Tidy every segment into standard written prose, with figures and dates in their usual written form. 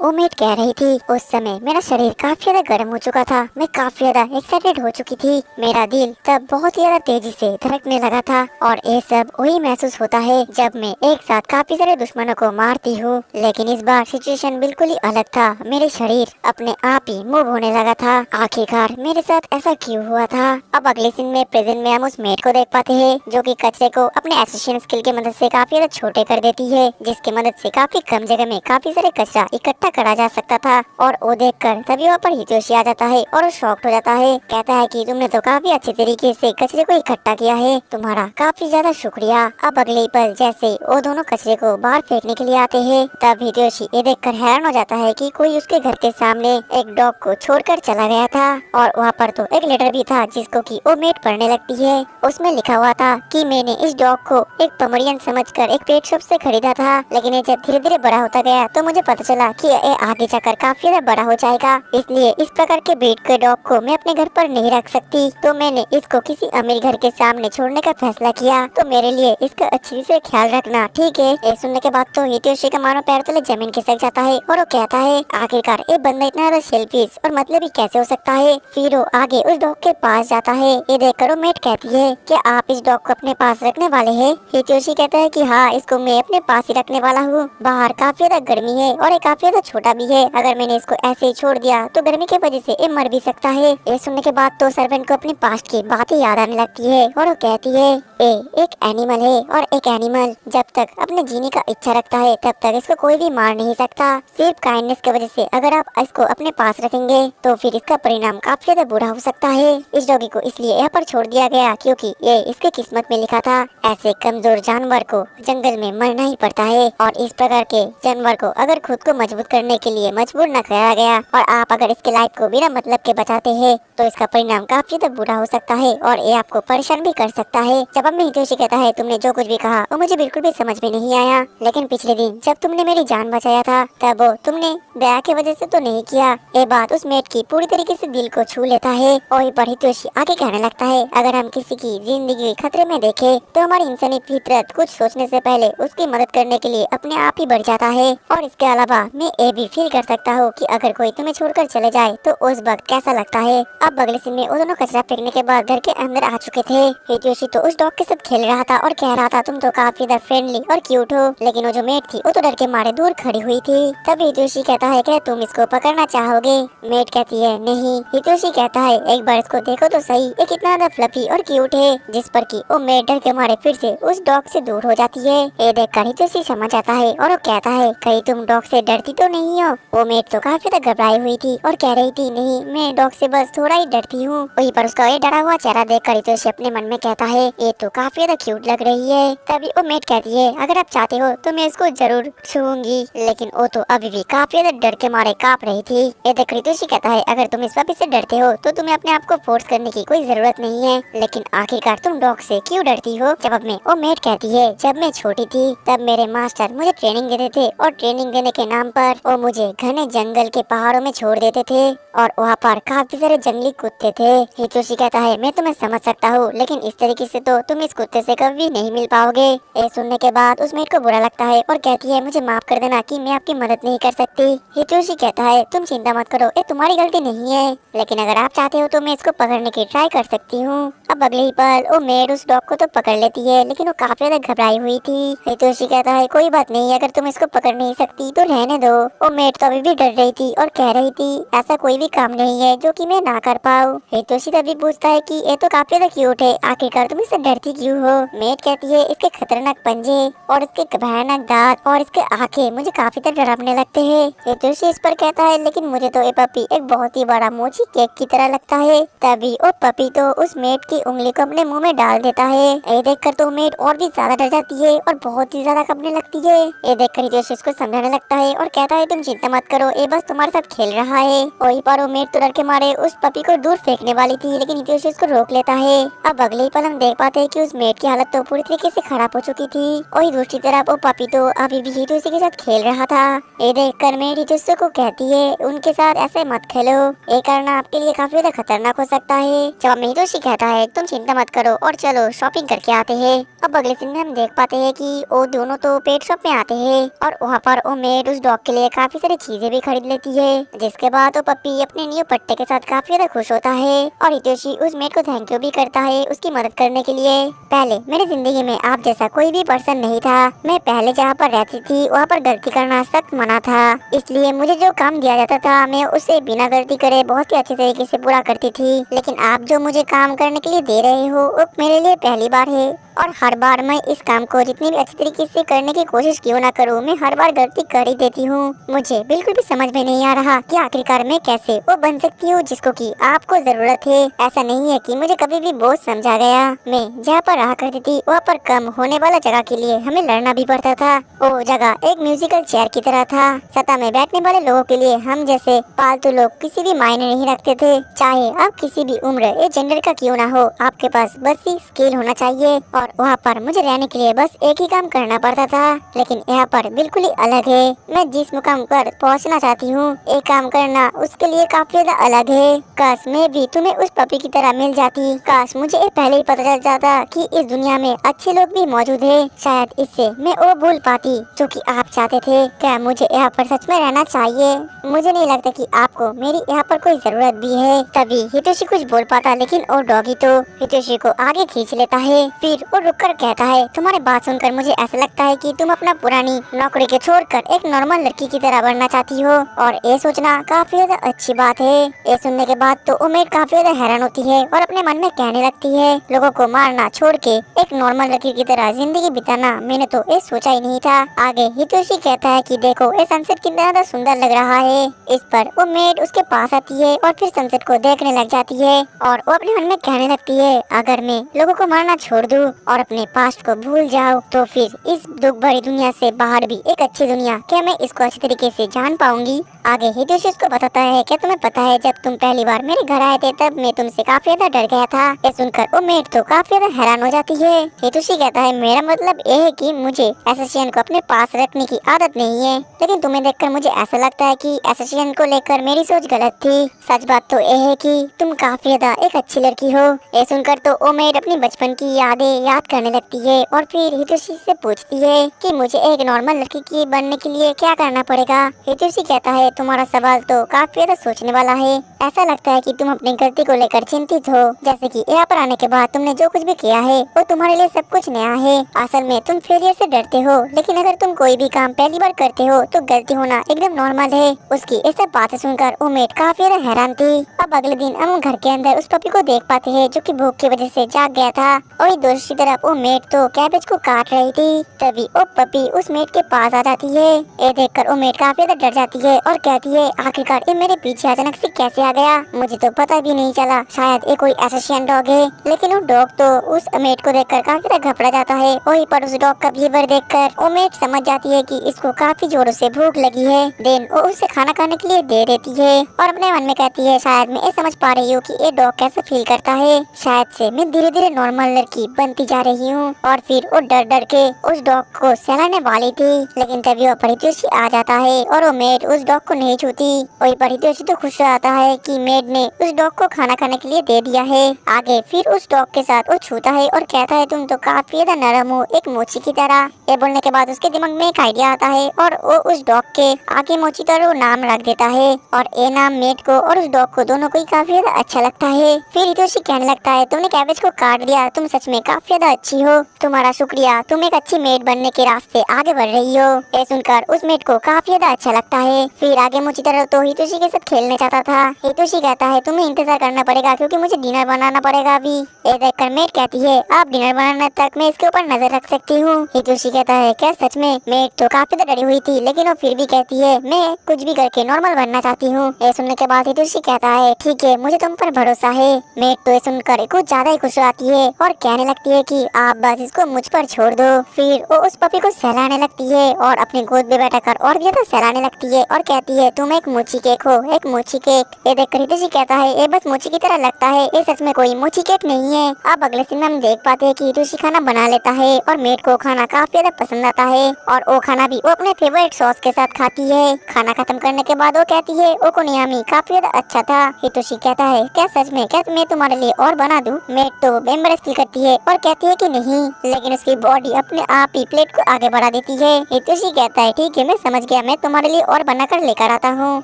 उम्मीद कह रही थी। उस समय मेरा शरीर काफी ज्यादा गर्म हो चुका था। मैं काफी ज्यादा एक्साइटेड हो चुकी थी। मेरा दिल तब बहुत ही ज्यादा तेजी से धड़कने लगा था। और ये सब वही महसूस होता है जब मैं एक साथ काफी सारे दुश्मनों को मारती हूँ। लेकिन इस बार सिचुएशन बिल्कुल ही अलग था। मेरे शरीर अपने आप ही मूव होने लगा था। आखिरकार मेरे साथ ऐसा क्यों हुआ था? अब अगले सीन में प्रेजेंट में हम उस मेट को देख पाते हैं जो कि कचरे को अपने एसोसिएशन स्किल की मदद से काफी ज्यादा छोटे कर देती है, जिसकी मदद से काफी कम जगह में काफी सारे कचरा इकट्ठा करा जा सकता था। और वो देखकर तभी वहाँ पर हितोशी आ जाता है और वो शॉक्ड हो जाता है। कहता है कि तुमने तो काफी अच्छे तरीके से कचरे को इकट्ठा किया है, तुम्हारा काफी ज्यादा शुक्रिया। अब अगले ही पल जैसे वो दोनों कचरे को बाहर फेंकने के लिए आते हैं, तब हितोशी ये देखकर हैरान हो जाता है कि कोई उसके घर के सामने एक डॉग को छोड़कर चला गया था। और वहाँ पर तो एक लेटर भी था जिसको कि वो मेट पढ़ने लगती है। उसमें लिखा हुआ था कि मैंने इस डॉग को एक पमरियन समझकर एक पेट शॉप से खरीदा था, लेकिन ये जब धीरे धीरे बड़ा होता गया तो मुझे पता चला कि ये आगे जाकर काफी ज्यादा बड़ा हो जाएगा। इसलिए इस प्रकार के ब्रीड के डॉग को मैं अपने घर पर नहीं रख सकती, तो मैंने इसको किसी अमीर घर के सामने छोड़ने का फैसला किया। तो मेरे लिए इसका अच्छी से ख्याल रखना, ठीक है? ये सुनने के बाद तो हितोशी का मानो पैर तले जमीन खिसक जाता है और वो कहता है आखिरकार ये बंदा इतना ज्यादा सेल्फिश और मतलबी कैसे हो सकता है? फिर वो आगे उस डॉग के पास जाता है। ये देखकर वो मेट कहती है कि आप इस डॉग को अपने पास रखने वाले हैं? हितोशी कहता है कि हाँ, इसको मैं अपने पास ही रखने वाला हूँ। बाहर काफी ज्यादा गर्मी है और ये काफी ज्यादा छोटा भी है। अगर मैंने इसको ऐसे ही छोड़ दिया तो गर्मी की वजह से ये मर भी सकता है। ये सुनने के बाद तो सर्वेंट को अपनी पास्ट की बातें याद आने लगती है और वो कहती है ए एक एनिमल है और एक एनिमल जब तक अपने जीने का इच्छा रखता है तब तक इसको कोई भी मार नहीं सकता। सिर्फ काइंडनेस की वजह से अगर आप इसको अपने पास रखेंगे तो फिर इसका परिणाम काफी ज्यादा बुरा हो सकता है। इस डॉगी को इसलिए यहाँ पर छोड़ दिया गया क्योंकि ये इसके किस्मत में लिखा था। ऐसे कमजोर जानवर को जंगल में मरना ही पड़ता है और इस प्रकार के जानवर को अगर खुद को मजबूत करने के लिए मजबूर न कराया गया और आप अगर इसके लाइफ को बिना मतलब के बचाते हैं तो इसका परिणाम काफी ज्यादा बुरा हो सकता है और ये आपको परेशान भी कर सकता है। जवाब में हितोशी कहता है तुमने जो कुछ भी कहा वो मुझे बिल्कुल भी समझ में नहीं आया, लेकिन पिछले दिन जब तुमने मेरी जान बचाया था तब वो तुमने दया की वजह से तो नहीं किया। ये बात उस मेट की पूरी तरीके से दिल को छू लेता है। और पर हितोशी आगे कहने लगता है अगर हम किसी की जिंदगी खतरे में देखे तो हमारी इंसानी फितरत कुछ सोचने से पहले उसकी मदद करने के लिए अपने आप ही बढ़ जाता है। और इसके अलावा मैं ये भी फील कर सकता हूँ कि अगर कोई तुम्हें छोड़कर चले जाए तो उस वक्त कैसा लगता है। अब अगले सीन में वो दोनों कचरा फेंकने के बाद घर के अंदर आ चुके थे। हितोशी तो उस डॉग के साथ खेल रहा था और कह रहा था तुम तो काफी ज्यादा फ्रेंडली और क्यूट हो, लेकिन वो जो मेट थी वो तो डर के मारे दूर खड़ी हुई थी। तब हितोशी कहता है क्या तुम इसको पकड़ना चाहोगे? मेट कहती है नहीं। हितोशी कहता है एक बार इसको देखो तो सही, ये कितना ज्यादा फ्लफी और क्यूट है। जिस पर कि वो मेट डर के मारे फिर से उस डॉग से दूर हो जाती है। ये देखकर हितोशी समझ जाता है और वो कहता है कहीं तुम डॉग से डरती तो नहीं हो? वो मेट तो काफी ज्यादा घबराई हुई थी और कह रही थी नहीं, मैं डॉग से बस थोड़ा ही डरती हूँ। वहीं पर उसका ये डरा हुआ चेहरा देखकर हितोशी अपने मन में कहता है ये तो काफी ज्यादा क्यूट लग रही है। तभी वो मेट कहती है अगर आप चाहते हो तो मैं इसको जरूर छूऊंगी, लेकिन वो तो अभी भी काफी ज्यादा डर के मारे कांप रही थी। ये देख हितोशी कहता है अगर तुम इस पपी से डरते हो तो तुम्हें अपने आप को फोर्स करने की कोई जरूरत नहीं है, लेकिन आखिरकार तुम डॉग से क्यों डरती हो? जवाब में वो मेट कहती है जब मैं छोटी थी तब मेरे मास्टर मुझे ट्रेनिंग देते थे और ट्रेनिंग देने के नाम पर वो मुझे घने जंगल के पहाड़ों में छोड़ देते थे और वहाँ पर काफी सारे जंगली कुत्ते थे। हितोशी कहता है मैं तुम्हें समझ सकता हूँ, लेकिन इस तरीके से तो तुम इस कुत्ते से कभी नहीं मिल पाओगे। ये सुनने के बाद उस मेट को बुरा लगता है और कहती है मुझे माफ कर देना कि मैं आपकी मदद नहीं कर सकती। हितोशी कहता है तुम चिंता मत करो, ये तुम्हारी गलती नहीं है, लेकिन अगर आप चाहते हो तो मैं इसको पकड़ने की ट्राई कर सकती हूँ। अब अगले ही पल वो मेट उस डॉग को तो पकड़ लेती है, लेकिन वो काफी ज्यादा घबराई हुई थी। हितोशी कहता है कोई बात नहीं, अगर तुम इसको पकड़ नहीं सकती तो रहने दो। वो मेट तो अभी भी डर रही थी और कह रही थी ऐसा कोई भी काम नहीं है जो कि मैं ना कर पाऊँ। हितोशी तभी पूछता है कि ये तो काफी ज्यादा क्यूट है, आखिरकार तुम इससे डरती क्यों हो? मेट कहती है इसके खतरनाक पंजे और इसके भयानक दांत और इसके आंखें मुझे काफी ज्यादा डरावने लगते हैं। हितोशी इस पर कहता है लेकिन मुझे तो ये पपी एक बहुत ही बड़ा मोची केक की तरह लगता है। तभी वो पपी तो उस मेट की उंगली को अपने मुंह में डाल देता है। ये देखकर तो मेट और भी ज्यादा डर जाती है और बहुत ही ज्यादा कपने लगती है। ये देखकर हितोशी उसको समझाने लगता है और कहता है तुम चिंता मत करो, ये बस तुम्हारे साथ खेल रहा है। वहीं पर वो मेट तो डर के मारे उस पपी को दूर फेंकने वाली थी, लेकिन हितोशी उसको रोक लेता है। अब अगले ही पल हम देख पाते हैं कि उस मेट की हालत तो पूरी तरीके से खराब हो चुकी थी। वही दूसरी तरफ वो पपी तो अभी भी हितोशी के साथ खेल रहा था। ये देखकर मेट हितोशी को कहती है उनके साथ ऐसे मत खेलो, ये करना आपके लिए काफी ज्यादा खतरनाक हो सकता है। जवाब में हितोशी कहता है तुम चिंता मत करो और चलो शॉपिंग करके आते हैं। अब अगले सीन में हम देख पाते हैं कि वो दोनों तो पेट शॉप में आते हैं और वहाँ पर वो मेट उस डॉग के लिए काफी सारी चीजें भी खरीद लेती है। जिसके बाद वो पप्पी अपने न्यू पट्टे के साथ काफी ज्यादा खुश होता है और हितोशी उस मेड को थैंक यू भी करता है उसकी मदद करने के लिए। पहले मेरी जिंदगी में आप जैसा कोई भी पर्सन नहीं था। मैं पहले जहाँ पर रहती थी वहाँ पर गलती करना सख्त मना था, इसलिए मुझे जो काम दिया जाता था मैं उसे बिना गलती करे बहुत ही अच्छे तरीके से पूरा करती थी। लेकिन आप जो मुझे काम करने के लिए दे रहे हो वो मेरे लिए पहली बार है और हर बार मैं इस काम को जितनी भी अच्छी तरीके से करने की कोशिश क्यों ना करूं, मैं हर बार गलती कर ही देती हूं। मुझे बिल्कुल भी समझ में नहीं आ रहा कि आखिरकार मैं कैसे वो बन सकती हूँ जिसको कि आपको जरूरत है। ऐसा नहीं है कि मुझे कभी भी बोझ समझा गया। मैं जहाँ पर रहा करती थी वहाँ पर कम होने वाला जगह के लिए हमें लड़ना भी पड़ता था। वो जगह एक म्यूजिकल चेयर की तरह था। सतह में बैठने वाले लोगों के लिए हम जैसे पालतू लोग किसी भी मायने नहीं रखते थे। चाहे आप किसी भी उम्र या जेंडर का क्यों ना हो, आपके पास बस ही स्किल होना चाहिए। और वहाँ पर मुझे रहने के लिए बस एक ही काम करना पड़ता था। लेकिन यहाँ पर बिल्कुल ही अलग है। मैं जिस मुकाम पर पहुँचना चाहती हूँ एक काम करना उसके लिए काफी ज्यादा अलग है। काश मैं भी तुम्हें उस पपी की तरह मिल जाती। काश मुझे पहले ही पता चल जाता कि इस दुनिया में अच्छे लोग भी मौजूद है। शायद इससे मैं वो भूल पाती जो कि आप चाहते थे। क्या मुझे यहाँ पर सच में रहना चाहिए? मुझे नहीं लगता कि आपको मेरी यहाँ पर कोई जरूरत भी है। तभी हितोशी कुछ बोल पाता, लेकिन वो डॉगी तो हितोशी को आगे खींच लेता है। फिर वो रुककर कहता है, तुम्हारी बात सुनकर मुझे ऐसा लगता है कि तुम अपना पुरानी नौकरी के छोड़कर एक नॉर्मल लड़की की तरह बनना चाहती हो और ये सोचना काफी ज्यादा अच्छी बात है। ये सुनने के बाद तो उमेद काफी ज्यादा हैरान होती है और अपने मन में कहने लगती है, लोगों को मारना छोड़ के एक नॉर्मल लड़की की तरह जिंदगी बिताना, मैंने तो ये सोचा ही नहीं था। आगे हितोशी कहता है कि देखो ये सनसेट कितना ज्यादा सुंदर लग रहा है। इस पर उमेद उसके पास आती है और फिर सनसेट को देखने लग जाती है और वो अपने मन में कहने लगती है, अगर मैं लोगों को मारना छोड़ दूं और अपने पास्ट को भूल जाऊं तो फिर इस दुख भरी दुनिया से बाहर भी एक अच्छी दुनिया, क्या मैं इसको अच्छी तरीके से जान पाऊंगी? आगे हितोशी उसको बताता है, क्या तुम्हें पता है जब तुम पहली बार मेरे घर आए थे तब मैं तुमसे काफी ज्यादा डर गया था। ये सुनकर उमेद तो काफी ज्यादा हैरान हो जाती है। हितोशी कहता है, मेरा मतलब ये है कि मुझे एसोसिएशन को अपने पास रखने की आदत नहीं है, लेकिन तुम्हें देखकर मुझे ऐसा लगता है कि एसोसिएशन को लेकर मेरी सोच गलत थी। सच बात तो ये है कि तुम काफी ज्यादा एक अच्छी लड़की हो। ये सुनकर तो उमेद अपनी बचपन की यादें याद करने लगती है और फिर हितोशी से पूछती है कि मुझे एक नॉर्मल लड़की की बनने के लिए क्या करना पड़ेगा। हितोशी कहता है, तुम्हारा सवाल तो काफी ज्यादा सोचने वाला है। ऐसा लगता है कि तुम अपनी गलती को लेकर चिंतित हो, जैसे कि यहाँ पर आने के बाद तुमने जो कुछ भी किया है वो तुम्हारे लिए सब कुछ नया है। असल में तुम फेलियर से डरते हो, लेकिन अगर तुम कोई भी काम पहली बार करते हो तो गलती होना एकदम नॉर्मल है। उसकी ये सब बातें सुनकर उमेद काफी ज्यादा हैरान थी। अब अगले दिन हम घर के अंदर उस पपी को देख पाते हैं जो कि भूख की वजह से जाग गया था और दूसरी तरफ उमेद तो कैबेज को काट रही थी। तभी वो पपी उस मेड के पास आ जाती है। ये देखकर उमेद काफी ज्यादा डर जाती है और कहती है, आखिरकार ये मेरे पीछे अचानक से कैसे आ गया? मुझे तो पता भी नहीं चला, शायद ये कोई एसोसिएशन डॉग है। लेकिन वो डॉग तो उस उमेद को देखकर काफी ज्यादा घबरा जाता है। वहीं पर उस डॉग का बिहेवियर देखकर उमेद समझ जाती है कि इसको काफी जोरों से भूख लगी है। देन वो उसे खाना खाने के लिए दे देती है और अपने मन में कहती है, शायद मैं ये समझ पा रही हूँ कि ये डॉग कैसे फील करता है। शायद से मैं धीरे धीरे नॉर्मल लड़की बनती जा रही हूँ। और फिर वो डर डर के उस डॉग को सहलाने वाली थी, लेकिन तभी वो हितोशी आ जाता है और वो मेड उस डॉग को नहीं छूती। वही पर हितोशी तो खुश हो जाता है कि मेड ने उस डॉग को खाना खाने के लिए दे दिया है। आगे फिर उस डॉग के साथ वो छूता है और कहता है, तुम तो काफी ज्यादा नरम हो, एक मोची की तरह। ये बोलने के बाद उसके दिमाग में एक आइडिया आता है और वो उस डॉग के आगे मोची तरह नाम रख देता है और ये नाम मेड को और उस डॉग को दोनों को ही काफी ज्यादा अच्छा लगता है। फिर हितोशी कहने लगता है, तुमने कैबेज को काट दिया, तुम सच में काफी ज्यादा अच्छी हो, तुम्हारा शुक्रिया, तुम एक अच्छी मेड बनने के रास्ते आगे बढ़ रही हो। ये सुनकर उस मेड को काफी ज्यादा अच्छा लगता है। फिर आगे मोची तरह तो हितोशी के साथ खेलने चाहता था। हितोशी कहता है, तुम्हें इंतजार करना पड़ेगा क्योंकि मुझे डिनर बनाना पड़ेगा अभी। ये देखकर मेड कहती है, आप डिनर बनाने तक मैं इसके ऊपर नजर रख सकती हूँ। हितोशी कहता है, क्या सच में? मेड तो काफी डरी हुई थी, लेकिन वो फिर भी कहती है, मैं कुछ भी करके नॉर्मल बनना चाहती हूँ। ये सुनने के बाद हितोशी कहता है, ठीक है, मुझे तुम पर भरोसा है। मेड तो ये सुनकर कुछ ज्यादा ही खुश हो जाती है और कहने लगती है कि आप बस इसको मुझ पर छोड़ दो। फिर वो उस पपी को सहलाने लगती है और अपनी गोद में बैठाकर और भी ज्यादा सहलाने लगती है और कहती है, तुम एक मोची केक हो, एक मोची केक। ये देखकर हितोशी कहता है ये बस मोची की तरह लगता है, ये सच में कोई मोची केक नहीं है। अब अगले सीन में हम देख पाते हैं कि हितोशी खाना बना लेता है और मेड को खाना काफी ज्यादा पसंद आता है और वो खाना भी वो अपने फेवरेट सॉस के साथ खाती है। खाना खत्म करने के बाद वो कहती है ओकोनोमी काफी ज्यादा अच्छा था। हितोशी कहता है क्या सच में, क्या मैं तुम्हारे लिए और बना दूं? मेड तो एम्बैरेस फील करती है और कहती है कि नहीं, लेकिन उसकी बॉडी अपने आप ही प्लेट को आगे बढ़ा देती है। हितोशी कहता है ठीक है मैं समझ गया, मैं तुम्हारे लिए और बनाकर लेकर आता हूँ।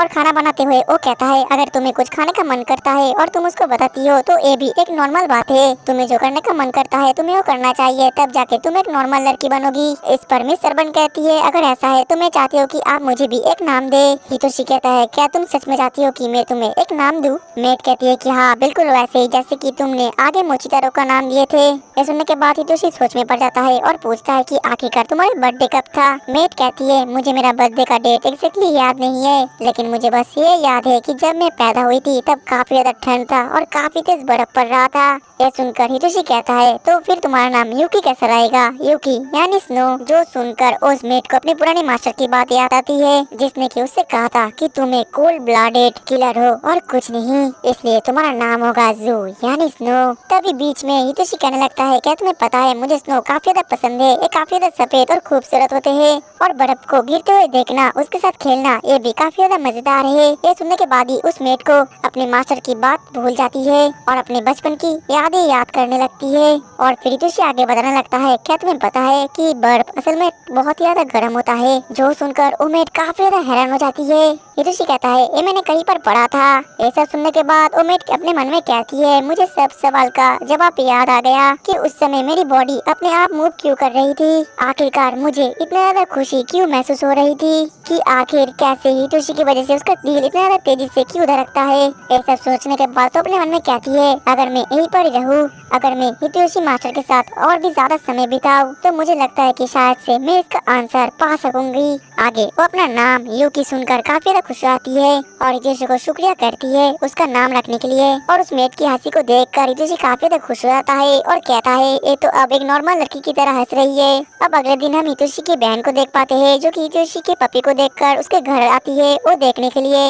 और खाना बनाते हुए वो कहता है अगर तुम्हें कुछ खाने का मन करता है और तुम उसको बताती हो तो ये भी एक नॉर्मल बात है। तुम्हें जो करने का मन करता है तुम्हें वो करना चाहिए, तब जाके तुम एक नॉर्मल लड़की बनोगी। इस पर मिस सरबन कहती है अगर ऐसा है तो मैं चाहती हूँ कि आप मुझे भी एक नाम दे। हितोशी कहता है क्या तुम सच में चाहती हो कि मैं तुम्हें एक नाम दूं? मेड कहती है कि हाँ बिल्कुल वैसे ही जैसे कि तुमने आगे मोचितारो का नाम दिए थे। ये सुनने के बाद हितोशी सोच में पड़ जाता है और पूछता है कि आखिरकार तुम्हारे बर्थडे कब था? मेड कहती है मुझे मेरा बर्थडे का डेट एग्जैक्टली याद नहीं है, लेकिन मुझे बस ये याद है कि जब मैं पैदा हुई थी तब काफी ज्यादा ठंड था और काफी तेज बर्फ पड़ रहा था। यह सुनकर हितोशी कहता है तो फिर तुम्हारा नाम यूकी कैसे रहेगा? यूकी यानी स्नो। जो सुनकर उस मेड को अपने पुराने मास्टर की बात याद आती है जिसने कि उससे कहा था कि तुम एक कोल्ड ब्लडेड किलर हो और कुछ नहीं, इसलिए तुम्हारा नाम होगा जू यानी स्नो। तभी बीच में हितोशी कहने लगता है क्या तुम्हें पता है मुझे स्नो काफी ज्यादा पसंद है, ये काफी ज्यादा सफेद और खूबसूरत होते हैं और बर्फ को गिरते हुए देखना, उसके साथ खेलना ये भी काफी ज्यादा मजेदार है। ये सुनने के बाद ही उस मेड को अपने मास्टर की बात भूल जाती है और अपने बचपन की यादें याद करने लगती है। और फिर हितोशी आगे बताने लगता है क्या तुम्हें पता है कि बर्फ असल में बहुत ज्यादा गर्म होता है? जो सुनकर वो मेड काफी ज्यादा हैरान हो जाती है। हितोशी कहता है ये मैंने कहीं पर पढ़ा था। ये सब सुनने के बाद वो मेड अपने मन में कहती है मुझे सब सवाल का जवाब याद आ गया कि उस समय मेरी बॉडी अपने आप मूव क्यों कर रही थी, आखिरकार मुझे इतना ज्यादा खुशी क्यों महसूस हो रही थी कि आखिर कैसे हितोशी की वजह से उसका दिल इतना ज्यादा तेजी से क्यों धड़कता है। ये सब सोचने के बाद तो अपने मन में कहती है अगर मैं यहीं पर रहूं, अगर मैं हितोशी मास्टर के साथ और भी ज्यादा समय बिताऊं तो मुझे लगता है कि शायद से मैं इसका आंसर पा सकूंगी। आगे वो अपना नाम यूकी सुनकर काफी ज्यादा खुश आती है और हितोशी को शुक्रिया करती है उसका नाम रखने के लिए। और उस मेड की हंसी को देखकर हितोशी काफी ज्यादा खुश हो जाता है और कहता है ये तो अब एक नॉर्मल लड़की की तरह हंस रही है। अब अगले दिन हम हितोशी की बहन को देख पाते हैं जो कि हितोशी के पपी को देखकर उसके घर आती है वो देखने के लिए।